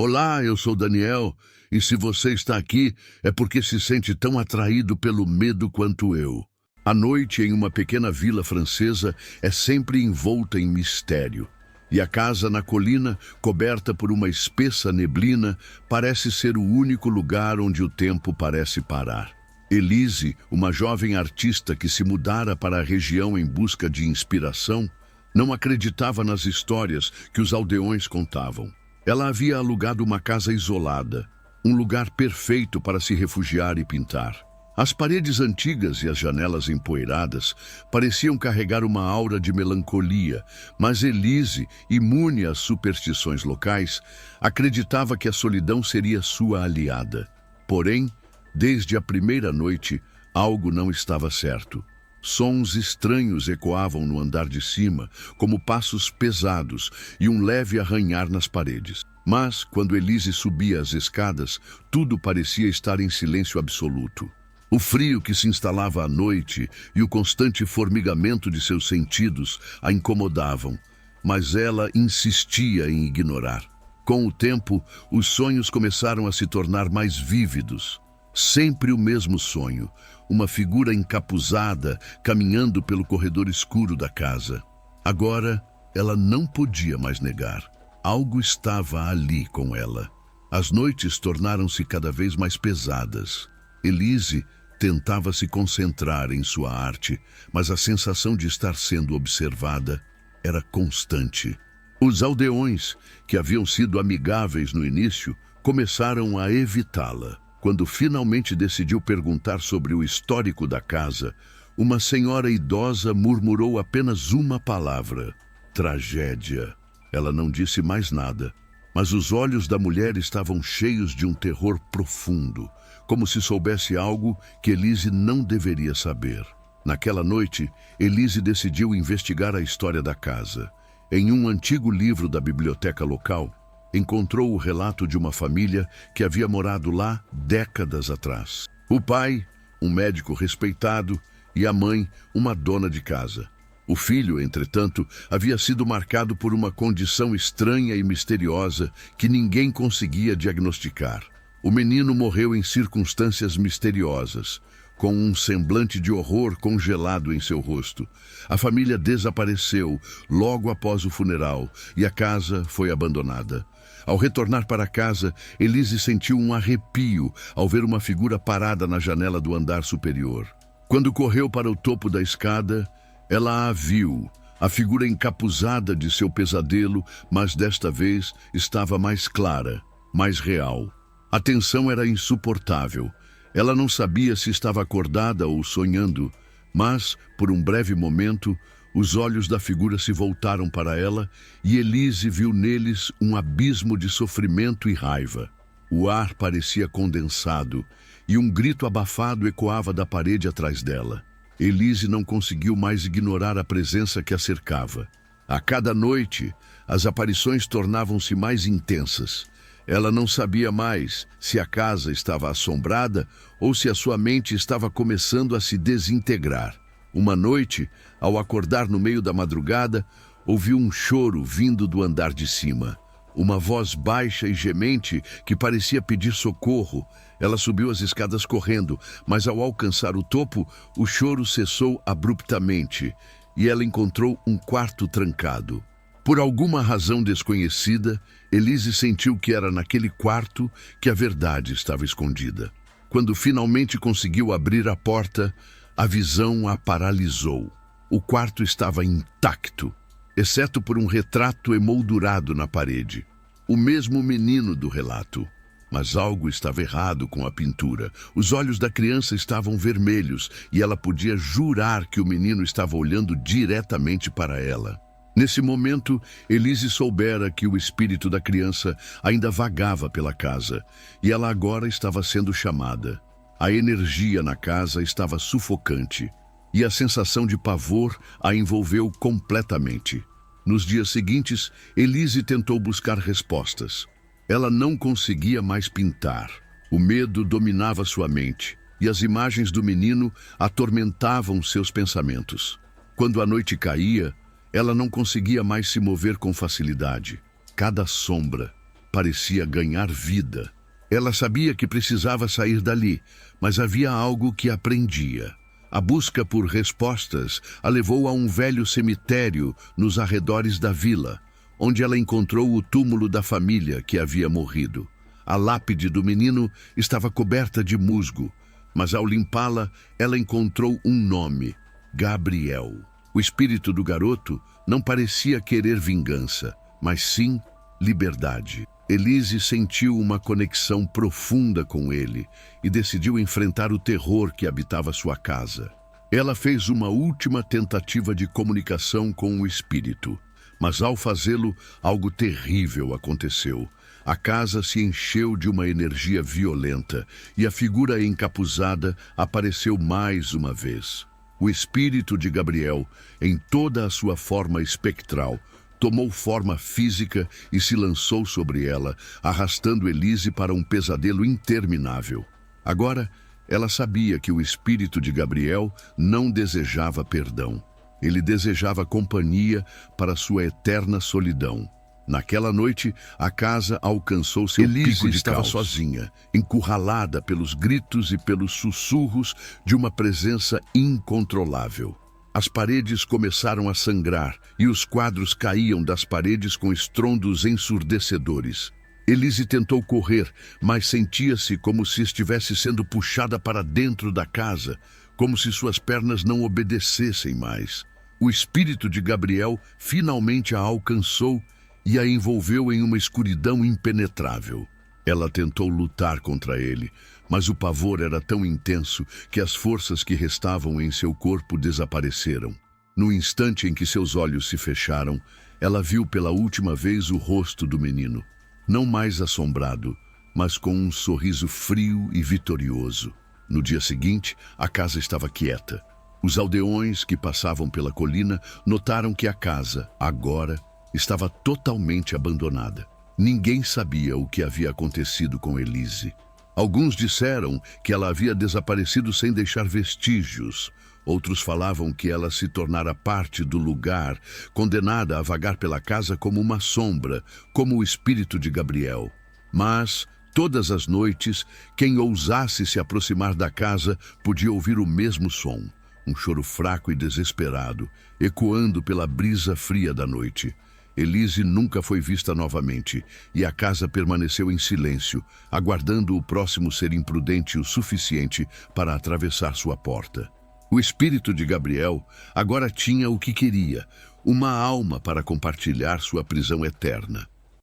Olá, eu sou Daniel, e se você está aqui é porque se sente tão atraído pelo medo quanto eu. A noite em uma pequena vila francesa é sempre envolta em mistério. E a casa na colina, coberta por uma espessa neblina, parece ser o único lugar onde o tempo parece parar. Elise, uma jovem artista que se mudara para a região em busca de inspiração, não acreditava nas histórias que os aldeões contavam. Ela havia alugado uma casa isolada, um lugar perfeito para se refugiar e pintar. As paredes antigas e as janelas empoeiradas pareciam carregar uma aura de melancolia, mas Elise, imune às superstições locais, acreditava que a solidão seria sua aliada. Porém, desde a primeira noite, algo não estava certo. Sons estranhos ecoavam no andar de cima, como passos pesados e um leve arranhar nas paredes. Mas, quando Elise subia as escadas, tudo parecia estar em silêncio absoluto. O frio que se instalava à noite e o constante formigamento de seus sentidos a incomodavam, mas ela insistia em ignorar. Com o tempo, os sonhos começaram a se tornar mais vívidos. Sempre o mesmo sonho, uma figura encapuzada caminhando pelo corredor escuro da casa. Agora, ela não podia mais negar. Algo estava ali com ela. As noites tornaram-se cada vez mais pesadas. Elise tentava se concentrar em sua arte, mas a sensação de estar sendo observada era constante. Os aldeões, que haviam sido amigáveis no início, começaram a evitá-la. Quando finalmente decidiu perguntar sobre o histórico da casa, uma senhora idosa murmurou apenas uma palavra: tragédia. Ela não disse mais nada, mas os olhos da mulher estavam cheios de um terror profundo, como se soubesse algo que Elise não deveria saber. Naquela noite, Elise decidiu investigar a história da casa. Em um antigo livro da biblioteca local, encontrou o relato de uma família que havia morado lá décadas atrás. O pai, um médico respeitado, e a mãe, uma dona de casa. O filho, entretanto, havia sido marcado por uma condição estranha e misteriosa que ninguém conseguia diagnosticar. O menino morreu em circunstâncias misteriosas, com um semblante de horror congelado em seu rosto. A família desapareceu logo após o funeral e a casa foi abandonada. Ao retornar para casa, Elise sentiu um arrepio ao ver uma figura parada na janela do andar superior. Quando correu para o topo da escada, ela a viu, a figura encapuzada de seu pesadelo, mas desta vez estava mais clara, mais real. A tensão era insuportável. Ela não sabia se estava acordada ou sonhando, mas, por um breve momento, os olhos da figura se voltaram para ela e Elise viu neles um abismo de sofrimento e raiva. O ar parecia condensado e um grito abafado ecoava da parede atrás dela. Elise não conseguiu mais ignorar a presença que a cercava. A cada noite, as aparições tornavam-se mais intensas. Ela não sabia mais se a casa estava assombrada ou se a sua mente estava começando a se desintegrar. Uma noite, ao acordar no meio da madrugada, ouviu um choro vindo do andar de cima. Uma voz baixa e gemente que parecia pedir socorro. Ela subiu as escadas correndo, mas ao alcançar o topo, o choro cessou abruptamente e ela encontrou um quarto trancado. Por alguma razão desconhecida, Elise sentiu que era naquele quarto que a verdade estava escondida. Quando finalmente conseguiu abrir a porta, a visão a paralisou. O quarto estava intacto, exceto por um retrato emoldurado na parede. O mesmo menino do relato. Mas algo estava errado com a pintura. Os olhos da criança estavam vermelhos e ela podia jurar que o menino estava olhando diretamente para ela. Nesse momento, Elise soubera que o espírito da criança ainda vagava pela casa e ela agora estava sendo chamada. A energia na casa estava sufocante e a sensação de pavor a envolveu completamente. Nos dias seguintes, Elise tentou buscar respostas. Ela não conseguia mais pintar. O medo dominava sua mente e as imagens do menino atormentavam seus pensamentos. Quando a noite caía, ela não conseguia mais se mover com facilidade. Cada sombra, parecia ganhar vida. Ela sabia que precisava sair dali, mas havia algo que a prendia. A busca por respostas a levou a um velho cemitério nos arredores da vila, onde ela encontrou o túmulo da família que havia morrido. A lápide do menino estava coberta de musgo, mas ao limpá-la, ela encontrou um nome: Gabriel. O espírito do garoto não parecia querer vingança, mas sim liberdade. Elise sentiu uma conexão profunda com ele e decidiu enfrentar o terror que habitava sua casa. Ela fez uma última tentativa de comunicação com o espírito, mas ao fazê-lo, algo terrível aconteceu. A casa se encheu de uma energia violenta e a figura encapuzada apareceu mais uma vez. O espírito de Gabriel, em toda a sua forma espectral, tomou forma física e se lançou sobre ela, arrastando Elise para um pesadelo interminável. Agora, ela sabia que o espírito de Gabriel não desejava perdão. Ele desejava companhia para sua eterna solidão. Naquela noite, a casa alcançou seu pico de estava caos. Sozinha, encurralada pelos gritos e pelos sussurros de uma presença incontrolável. As paredes começaram a sangrar e os quadros caíam das paredes com estrondos ensurdecedores. Elise tentou correr, mas sentia-se como se estivesse sendo puxada para dentro da casa, como se suas pernas não obedecessem mais. O espírito de Gabriel finalmente a alcançou e a envolveu em uma escuridão impenetrável. Ela tentou lutar contra ele, mas o pavor era tão intenso que as forças que restavam em seu corpo desapareceram. No instante em que seus olhos se fecharam, ela viu pela última vez o rosto do menino, não mais assombrado, mas com um sorriso frio e vitorioso. No dia seguinte, a casa estava quieta. Os aldeões que passavam pela colina notaram que a casa, agora, estava totalmente abandonada. Ninguém sabia o que havia acontecido com Elise. Alguns disseram que ela havia desaparecido sem deixar vestígios. Outros falavam que ela se tornara parte do lugar, condenada a vagar pela casa como uma sombra, como o espírito de Gabriel. Mas, todas as noites, quem ousasse se aproximar da casa podia ouvir o mesmo som, um choro fraco e desesperado, ecoando pela brisa fria da noite. Elise nunca foi vista novamente, e a casa permaneceu em silêncio, aguardando o próximo ser imprudente o suficiente para atravessar sua porta. O espírito de Gabriel agora tinha o que queria, uma alma para compartilhar sua prisão eterna.